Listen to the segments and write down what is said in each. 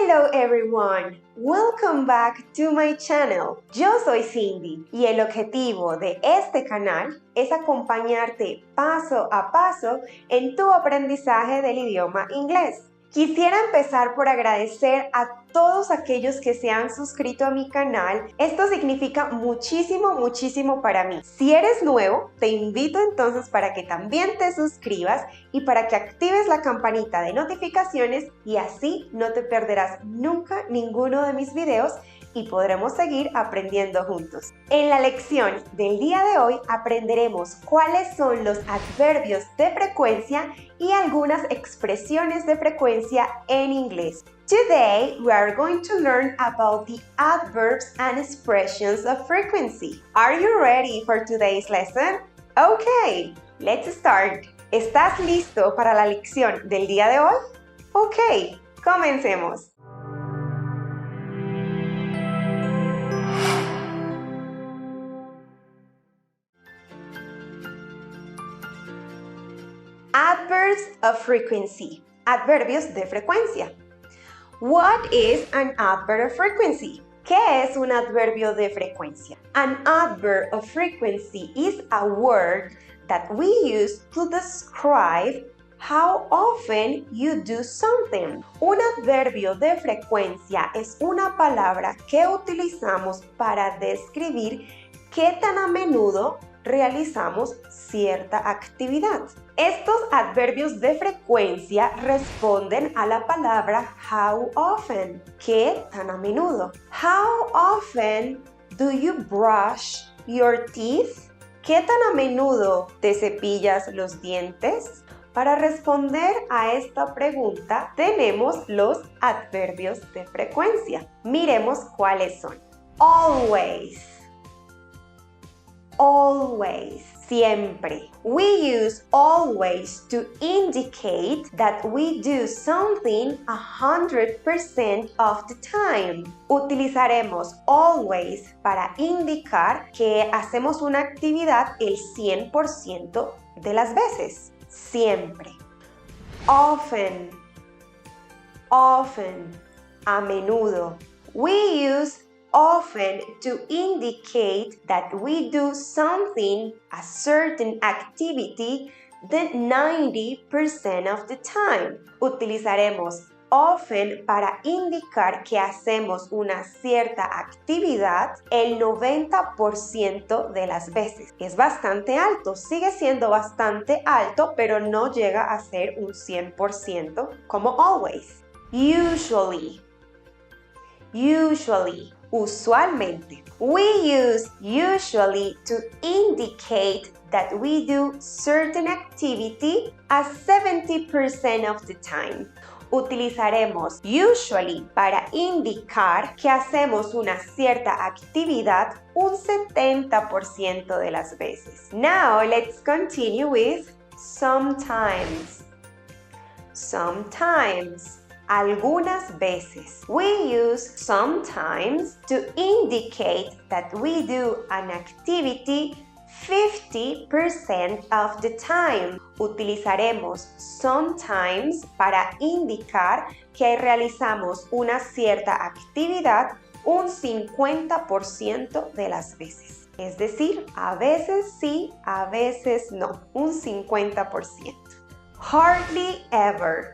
Hello everyone! Welcome back to my channel. Yo soy Cindy y el objetivo de este canal es acompañarte paso a paso en tu aprendizaje del idioma inglés. Quisiera empezar por agradecer a todos aquellos que se han suscrito a mi canal. Esto significa muchísimo para mí. Si eres nuevo, te invito entonces para que también te suscribas y para que actives la campanita de notificaciones y así no te perderás nunca ninguno de mis videos y podremos seguir aprendiendo juntos. En la lección del día de hoy aprenderemos cuáles son los adverbios de frecuencia y algunas expresiones de frecuencia en inglés. Today, we are going to learn about the adverbs and expressions of frequency. Are you ready for today's lesson? Okay, let's start. ¿Estás listo para la lección del día de hoy? Ok, comencemos. Adverbs of frequency. Adverbios de frecuencia. What is an adverb of frequency? ¿Qué es un adverbio de frecuencia? An adverb of frequency is a word that we use to describe how often you do something. Un adverbio de frecuencia es una palabra que utilizamos para describir qué tan a menudo realizamos cierta actividad. Estos adverbios de frecuencia responden a la palabra how often, ¿qué tan a menudo? How often do you brush your teeth? ¿Qué tan a menudo te cepillas los dientes? Para responder a esta pregunta tenemos los adverbios de frecuencia. Miremos cuáles son. Always. Always, siempre. We use always to indicate that we do something 100% of the time. Utilizaremos always para indicar que hacemos una actividad el 100% de las veces. Siempre. Often. Often. A menudo. We use often to indicate that we do something, a certain activity, the 90% of the time. Utilizaremos often para indicar que hacemos una cierta actividad el 90% de las veces. Es bastante alto, sigue siendo bastante alto, pero no llega a ser un 100% como always. Usually. Usually. Usualmente. We use usually to indicate that we do certain activity a 70% of the time. Utilizaremos usually para indicar que hacemos una cierta actividad un 70% de las veces. Now let's continue with sometimes. Sometimes. Algunas veces. We use sometimes to indicate that we do an activity 50% of the time. Utilizaremos sometimes para indicar que realizamos una cierta actividad un 50% de las veces. Es decir, a veces sí, a veces no. Un 50%. Hardly ever.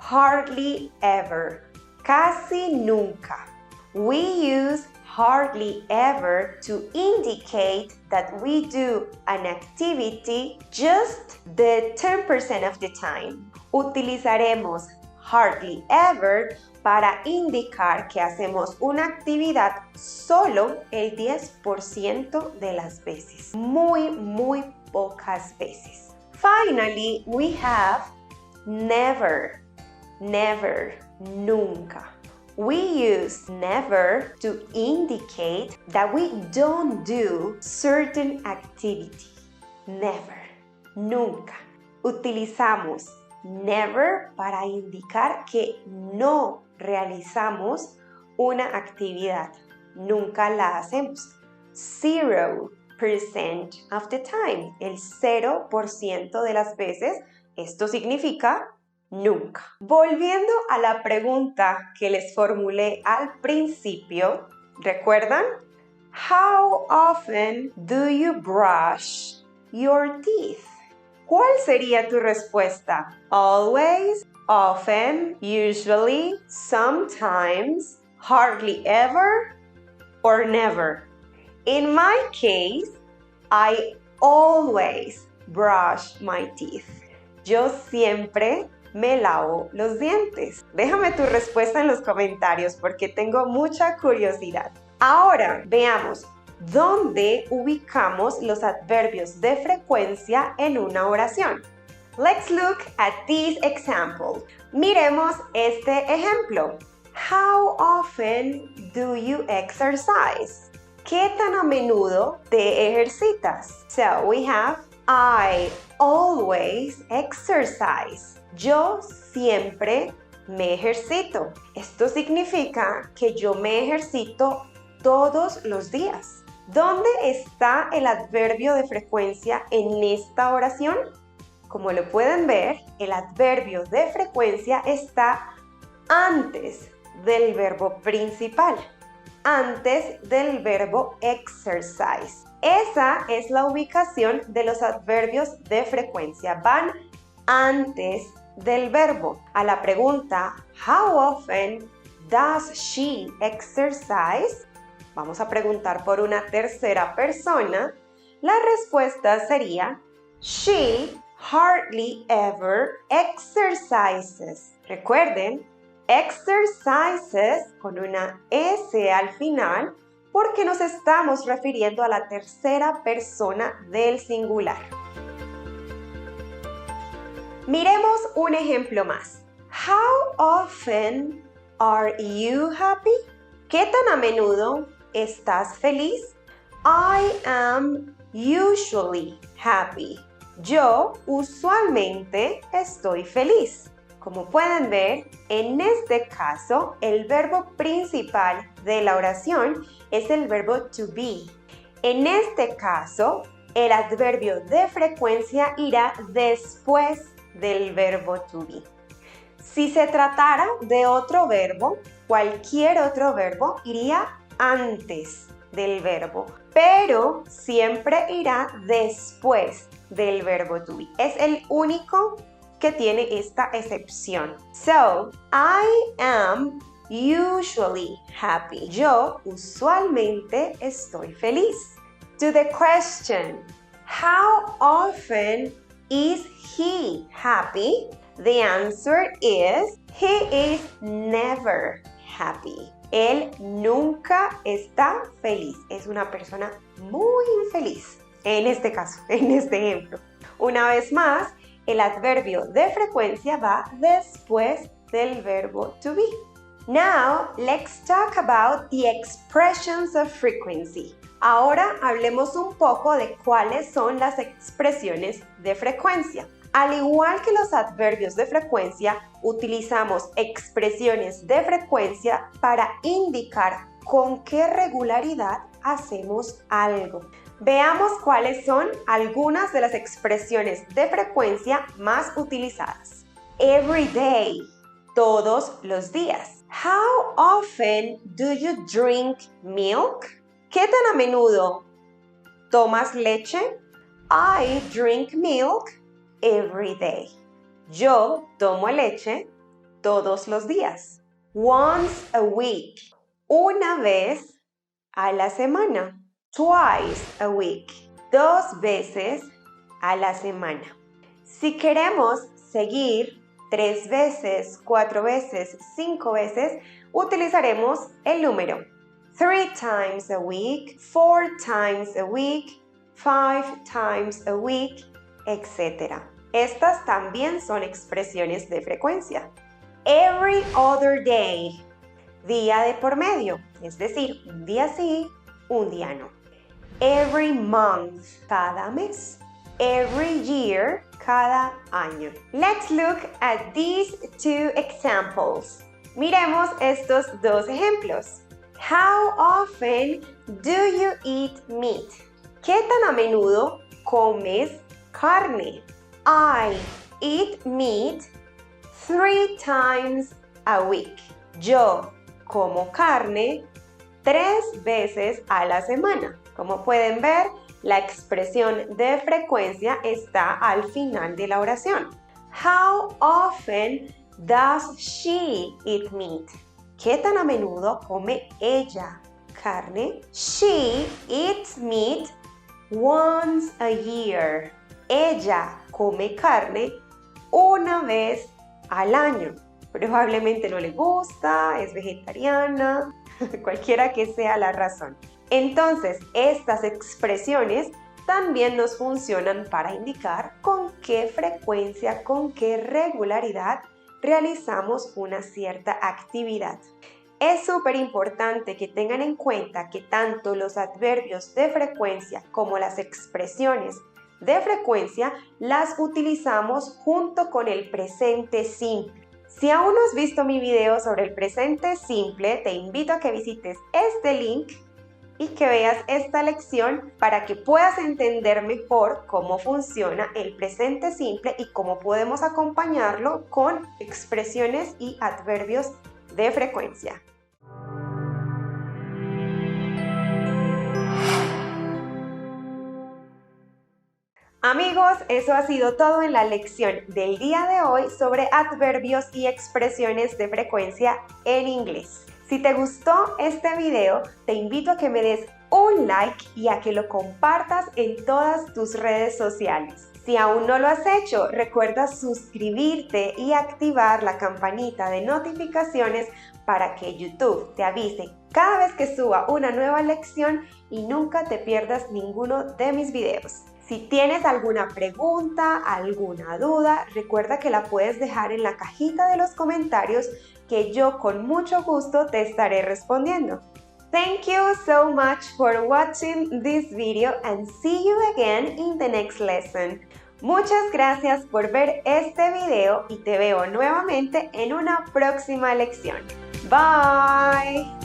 Hardly ever. Casi nunca. We use hardly ever to indicate that we do an activity just the 10% of the time. Utilizaremos hardly ever para indicar que hacemos una actividad solo el 10% de las veces. Muy pocas veces. Finally, we have never. Never, nunca. We use never to indicate that we don't do certain activity. Never, nunca. Utilizamos never para indicar que no realizamos una actividad. Nunca la hacemos. 0% of the time. El 0% de las veces. Esto significa nunca. Volviendo a la pregunta que les formulé al principio, ¿recuerdan? How often do you brush your teeth? ¿Cuál sería tu respuesta? Always, often, usually, sometimes, hardly ever, or never. In my case, I always brush my teeth. Yo siempre me lavo los dientes. Déjame tu respuesta en los comentarios porque tengo mucha curiosidad. Ahora veamos dónde ubicamos los adverbios de frecuencia en una oración. Let's look at this example. Miremos este ejemplo. How often do you exercise? ¿Qué tan a menudo te ejercitas? So we have I always exercise. Yo siempre me ejercito. Esto significa que yo me ejercito todos los días. ¿Dónde está el adverbio de frecuencia en esta oración? Como lo pueden ver, el adverbio de frecuencia está antes del verbo principal, antes del verbo exercise. Esa es la ubicación de los adverbios de frecuencia. Van antes del verbo. A la pregunta, how often does she exercise? Vamos a preguntar por una tercera persona. La respuesta sería, she hardly ever exercises. Recuerden, exercises con una S al final porque nos estamos refiriendo a la tercera persona del singular. Miremos un ejemplo más. How often are you happy? ¿Qué tan a menudo estás feliz? I am usually happy. Yo usualmente estoy feliz. Como pueden ver, en este caso, el verbo principal de la oración es el verbo to be. En este caso, el adverbio de frecuencia irá después del verbo to be. Si se tratara de otro verbo, cualquier otro verbo iría antes del verbo, pero siempre irá después del verbo to be. Es el único que tiene esta excepción. So, I am usually happy. Yo usualmente estoy feliz. To the question, how often is he happy? The answer is, he is never happy. Él nunca está feliz. Es una persona muy infeliz. En este caso, en este ejemplo. Una vez más, el adverbio de frecuencia va después del verbo to be. Now, let's talk about the expressions of frequency. Ahora hablemos un poco de cuáles son las expresiones de frecuencia. Al igual que los adverbios de frecuencia, utilizamos expresiones de frecuencia para indicar con qué regularidad hacemos algo. Veamos cuáles son algunas de las expresiones de frecuencia más utilizadas. Every day, todos los días. How often do you drink milk? ¿Qué tan a menudo tomas leche? I drink milk every day. Yo tomo leche todos los días. Once a week. Una vez a la semana. Twice a week. 2 veces a la semana. Si queremos seguir 3 veces, 4 veces, 5 veces, utilizaremos el número 3 times a week, 4 times a week, 5 times a week, etc. Estas también son expresiones de frecuencia. Every other day. Día de por medio, es decir, un día sí, un día no. Every month, cada mes. Every year, cada año. Let's look at these 2 examples. Miremos estos 2 ejemplos. How often do you eat meat? ¿Qué tan a menudo comes carne? I eat meat 3 times a week. Yo como carne 3 veces a la semana. Como pueden ver, la expresión de frecuencia está al final de la oración. How often does she eat meat? ¿Qué tan a menudo come ella carne? She eats meat once a year. Ella come carne una vez al año. Probablemente no le gusta, es vegetariana, cualquiera que sea la razón. Entonces, estas expresiones también nos funcionan para indicar con qué frecuencia, con qué regularidad realizamos una cierta actividad. Es súper importante que tengan en cuenta que tanto los adverbios de frecuencia como las expresiones de frecuencia las utilizamos junto con el presente simple. Si aún no has visto mi video sobre el presente simple, te invito a que visites este link y que veas esta lección para que puedas entender mejor cómo funciona el presente simple y cómo podemos acompañarlo con expresiones y adverbios de frecuencia. Amigos, eso ha sido todo en la lección del día de hoy sobre adverbios y expresiones de frecuencia en inglés. Si te gustó este video, te invito a que me des un like y a que lo compartas en todas tus redes sociales. Si aún no lo has hecho, recuerda suscribirte y activar la campanita de notificaciones para que YouTube te avise cada vez que suba una nueva lección y nunca te pierdas ninguno de mis videos. Si tienes alguna pregunta, alguna duda, recuerda que la puedes dejar en la cajita de los comentarios que yo con mucho gusto te estaré respondiendo. Thank you so much for watching this video and see you again in the next lesson. Muchas gracias por ver este video y te veo nuevamente en una próxima lección. Bye!